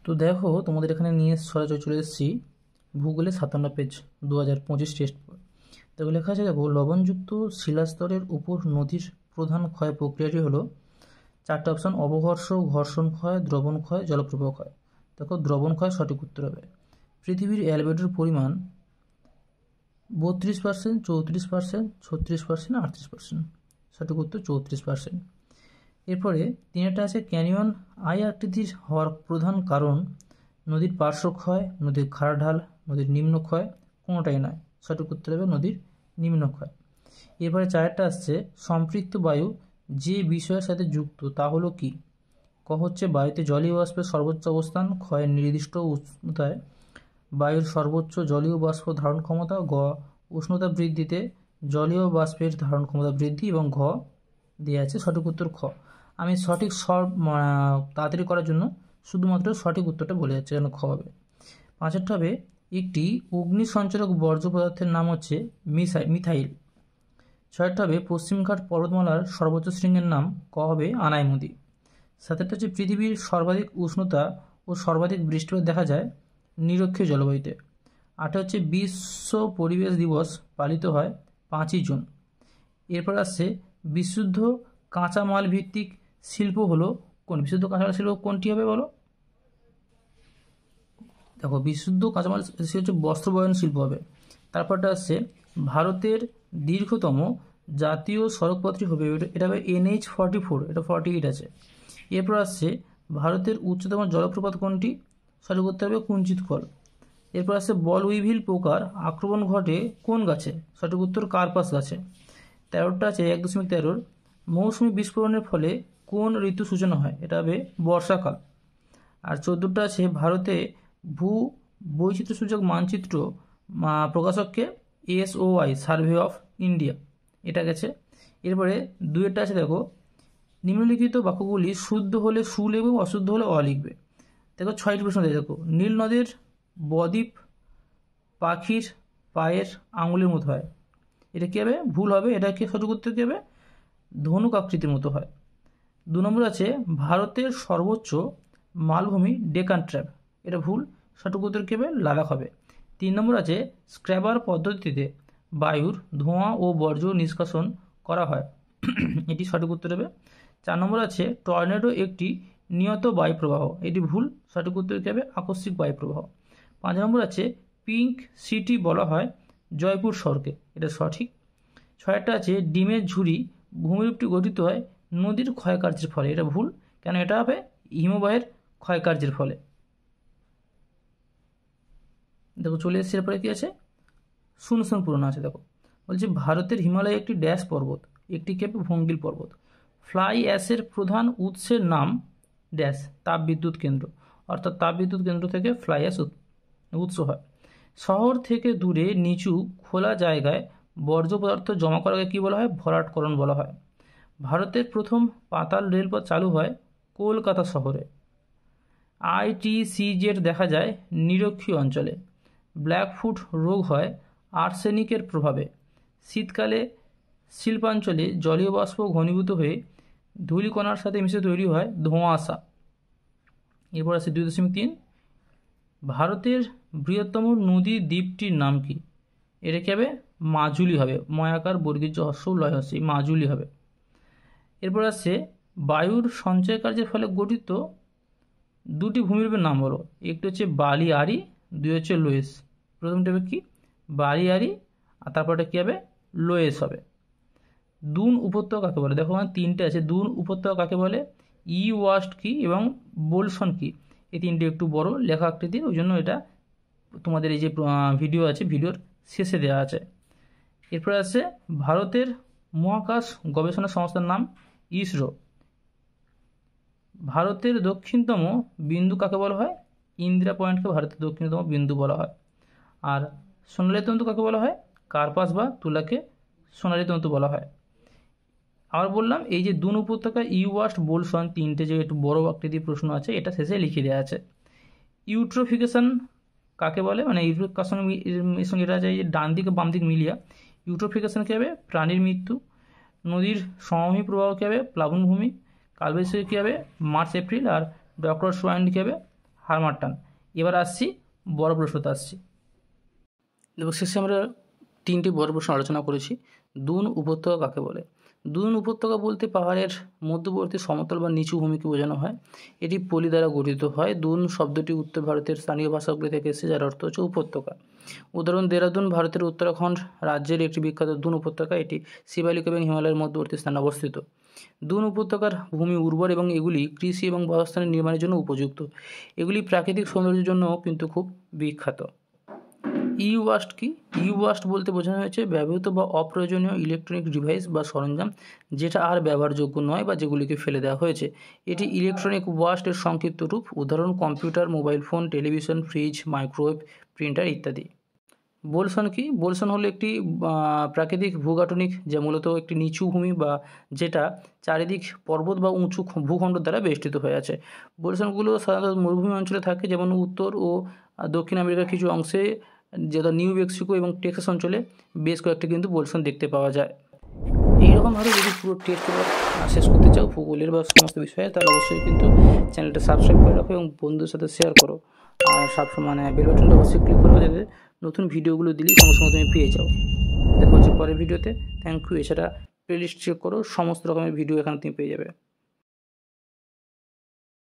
তো দেখো তোমাদের এখানে নিয়ে সরাসরি চলে এসেছি ভূগোলে 57 পেজ 2025 টেস্ট। দেখো লেখা আছে, দেখো লবণযুক্ত শিলাস্তরের উপর নদীর প্রধান ক্ষয় প্রক্রিয়াটি হলো, চারটে অপশন: অবঘর্ষ, ঘর্ষণ ক্ষয়, দ্রবণ ক্ষয়, জলপ্রবাহ ক্ষয়। দেখো দ্রবণ ক্ষয় সঠিক উত্তর হবে। পৃথিবীর অ্যালবেডোর পরিমাণ 32%, 34%, 36%, 38%। সঠিক উত্তর 34%। এরপরে তিনটা আছে, ক্যানিয়ন আই আকৃতির হওয়ার প্রধান কারণ নদীর পার্শ্বক্ষয়, নদীর খাড়া ঢাল, নদীর নিম্নক্ষয়, কোনোটাই নয়। সঠিক উত্তর হবে নদীর নিম্নক্ষয়। এরপরে চারটা আসছে, সম্পৃক্ত বায়ু যে বিষয়ের সাথে যুক্ত তা হলো কি? ক হচ্ছে বায়ুতে জলীয় বাষ্পের সর্বোচ্চ অবস্থান, ক্ষয়ের নির্দিষ্ট উষ্ণতায় বায়ুর সর্বোচ্চ জলীয় বাষ্প ধারণ ক্ষমতা, গ উষ্ণতা বৃদ্ধিতে জলীয় বাষ্পের ধারণ ক্ষমতা বৃদ্ধি, এবং ঘ দেওয়া আছে সঠিক উত্তর খ। আমি সঠিক তাড়াতাড়ি করার জন্য শুধুমাত্র সঠিক উত্তরটা বলে যাচ্ছে, যেন খ হবে। পাঁচেরটা হবে, একটি অগ্নি সঞ্চারক বর্জ্য পদার্থের নাম হচ্ছে মিথাইল। ছয়টা হবে, পশ্চিমঘাট পর্বতমালার সর্বোচ্চ শৃঙ্গের নাম, ক হবে আনাইমুদি। সাতেরটা হচ্ছে, পৃথিবীর সর্বাধিক উষ্ণতা ও সর্বাধিক বৃষ্টিপাত দেখা যায় নিরক্ষীয় জলবায়ুতে। আটটা হচ্ছে, বিশ্ব পরিবেশ দিবস পালিত হয় 5ই জুন। এরপর আসছে, বিশুদ্ধ কাঁচামাল ভিত্তিক শিল্প হলো কোন? বিশুদ্ধ কাঁচামাল শিল্প কোনটি হবে বলো? দেখো বিশুদ্ধ কাঁচামাল হচ্ছে বস্ত্র বয়ন শিল্প হবে। তারপরটা আসছে, ভারতের দীর্ঘতম জাতীয় সড়কপথটি হবে, এটা হবে NH44, এটা 48 আছে। এরপর আসছে, ভারতের উচ্চতম জলপ্রপাত কোনটি? সঠিক উত্তর হবে কুঞ্চিত কল। এরপর আসছে, বল উইভিল পোকার আক্রমণ ঘটে কোন গাছে? সঠিক উত্তর কার্পাস গাছে। 13টা আছে, 1.13, মৌসুমী বিস্ফোরণের ফলে কোন ঋতু সূচনা হয়? এটা হবে বর্ষাকাল। আর 14টা আছে, ভারতে ভূ বৈচিত্র্য সূচক মানচিত্র প্রকাশককে? SOI, সার্ভে অফ ইন্ডিয়া, এটা গেছে। এরপরে দুইটা আছে, দেখো নিম্নলিখিত বাক্যগুলি শুদ্ধ হলে সু লিখবে, অশুদ্ধ হলে অ লিখবে। দেখো 6টি প্রশ্ন দিয়ে, দেখো নীল নদের বদ্বীপ পাখির পায়ের আঙুলের মতো হয়, এটা কী হবে? ভুল হবে। এটা কি সঠিক উত্তর কী হবে? ধনুক আকৃতির মতো হয়। 2 নম্বর আছে, ভারতের সর্বোচ্চ মালভূমি ডেকান ট্র্যাপ, এটা ভুল। সঠিক উত্তর কী হবে? লাদাখ হবে। 3 নম্বর আছে, স্ক্র্যাবার পদ্ধতিতে বায়ুর ধোঁয়া ও বর্জ্য নিষ্কাশন করা হয়, এটি সঠিক উত্তর হবে। 4 নম্বর আছে, টর্নেডো একটি নিয়ত বায়ুপ্রবাহ, এটি ভুল। সঠিক উত্তর কী হবে? আকস্মিক বায়ুপ্রবাহ। 5 নম্বর আছে, পিঙ্ক সিটি বলা হয় জয়পুর শহরকে, এটা সঠিক। 6টা আছে, ডিমের ঝুড়ি ভূমিরূপটি গঠিত হয় নদীর ক্ষয়কার্যের ফলে, এটা ভুল। কেন? এটা হবে হিমবাহের ক্ষয়কার্যের ফলে। দেখো চলে এসছে, এরপরে কি আছে? শূন্য পূরণ আছে। দেখো বলছে, ভারতের হিমালয় একটি ড্যাশ পর্বত, একটি কেপ ভঙ্গিল পর্বত। ফ্লাই অ্যাশের প্রধান উৎসের নাম ড্যাশ তাপবিদ্যুৎ কেন্দ্র, অর্থাৎ তাপবিদ্যুৎ কেন্দ্র থেকে ফ্লাই অ্যাশ উৎস হয়। শহর থেকে দূরে নিচু খোলা জায়গায় বর্জ্য পদার্থ জমা করাকে কী বলা হয়? ভরাটকরণ বলা হয়। ভারতের প্রথম পাতাল রেলপথ চালু হয় কলকাতা শহরে। ITCZ দেখা যায় নিরক্ষীয় অঞ্চলে। ব্ল্যাকফুট রোগ হয় আর্সেনিকের প্রভাবে। শীতকালে শিল্পাঞ্চলে জলীয় বাষ্প ঘনীভূত হয়ে ধূলিকণার সাথে মিশে তৈরি হয় ধোঁয়াশা। এরপর আছে 2.3, ভারতের বৃহত্তম নদী দ্বীপটির নাম কি? এটা কি হবে? মাজুলি হবে। ময়াকার বর্গীয় হস্য লয় হস্য, মাজুলি হবে। এরপর আসছে, বায়ুর সঞ্চয় কার্যের ফলে গঠিত 2টি ভূমিরূপের নাম বলো। একটি হচ্ছে বালিয়ারি, 2 হচ্ছে লোয়েস। প্রথমটা হবে কি? বালিয়ারি, আর তারপরটা কী হবে? লোয়েস হবে। দুন উপত্যকা কাকে বলে? দেখো মানে 3টে আছে। দুন উপত্যকা কাকে বলে? ওয়াস্ট কি এবং বোলসন কি, এই 3টে একটু বড় লেখা আকৃতির, ওই জন্য এটা তোমাদের এই যে ভিডিও আছে, ভিডিওর শেষে দেওয়া আছে। এরপরে আছে, ভারতের মহাকাশ গবেষণা সংস্থার নাম ইসরো। ভারতের দক্ষিণতম বিন্দু কাকে বলা হয়? ইন্দিরা পয়েন্টকে ভারতের দক্ষিণতম বিন্দু বলা হয়। আর সোনালী তন্তু কাকে বলা হয়? কার্পাস বা তুলাকে সোনালী তন্তু বলা হয়। আবার বললাম, এই যে দুন উপত্যকা, ওয়াস্ট, বোলসন, 3টে যে একটু বড় আকৃতির প্রশ্ন আছে, এটা শেষে লিখে দেওয়া আছে। ইউট্রোফিকেশন কাকে বলে? মানে ইউট্রোফিকেশনের সঙ্গে এটা আছে, ডান দিকে বাম দিক মিলিয়া। ইউট্রোফিকেশন কী হবে? প্রাণীর মৃত্যু। নদীর সমভূমি প্রবাহ কী হবে? প্লাবনভূমি। কালবৈশাখী কী হবে? March April. আর ডক্টর সোয়াইন কী হবে? হারমাট্টান। এবার আসছি বড় প্রশ্নতে আসছি। দেখো শেষে আমরা 3টি বড় প্রশ্ন আলোচনা করেছি। দুন উপত্যকা কাকে বলে? দুন উপত্যকা বলতে পাহাড়ের মধ্যবর্তী সমতল বা নিচু ভূমিকে বোঝানো হয়। এটি পলি দ্বারা গঠিত হয়। দুন শব্দটি উত্তর ভারতের স্থানীয় ভাষাগুলি থেকে এসেছে, যার অর্থ হচ্ছে উপত্যকা। উদাহরণ দেরাদুন ভারতের উত্তরাখণ্ড রাজ্যের একটি বিখ্যাত দুন উপত্যকা। এটি শিবালিক এবং হিমালয়ের মধ্যবর্তী স্থানে অবস্থিত। দুন উপত্যকার ভূমি উর্বর এবং এগুলি কৃষি এবং বাসস্থানের নির্মাণের জন্য উপযুক্ত। এগুলি প্রাকৃতিক সৌন্দর্যের জন্য কিন্তু খুব বিখ্যাত। ইওয়াস্ট কি? ইওয়াস্ট বলতে বোঝানো হয়েছে ব্যবহৃত বা অপ্রয়োজনীয় ইলেকট্রনিক ডিভাইস বা সরঞ্জাম যেটা আর ব্যবহারযোগ্য নয় বা যেগুলিকে ফেলে দেওয়া হয়েছে। এটি ইলেকট্রনিক ওয়াস্টের সংক্ষিপ্ত রূপ। উদাহরণ computer, mobile phone, television, fridge, microwave, printer ইত্যাদি। বোলসন কি? বোলসন হলো একটি প্রাকৃতিক ভূগাঠনিক যা মূলত একটি নিচু ভূমি বা যেটা চারিদিক পর্বত বা উঁচু ভূখণ্ড দ্বারা বেষ্টিত হয়ে আছে। বোলসনগুলো সাধারণত মরুভূমি অঞ্চলে থাকে, যেমন উত্তর ও দক্ষিণ আমেরিকার কিছু অংশে, যেটা নিউ মেক্সিকো এবং টেক্সাস অঞ্চলে বেশ কয়েকটি কিন্তু বোলসন দেখতে পাওয়া যায়। এইরকমভাবে যদি পুরো টেস্ট পেপার শেষ করতে চাও ভূগোলের বা সমস্ত বিষয়ে, তাহলে অবশ্যই কিন্তু চ্যানেলটা সাবস্ক্রাইব করে রাখো এবং বন্ধুদের সাথে শেয়ার করো। আর বেল বাটনটা অবশ্যই ক্লিক করো, যাতে নতুন ভিডিওগুলো দিলেই সঙ্গে সঙ্গে তুমি পেয়ে যাও। দেখা হচ্ছে পরের ভিডিওতে। Thank you. এছাড়া প্লেলিস্ট চেক করো, সমস্ত রকমের ভিডিও এখানে তুমি পেয়ে যাবে।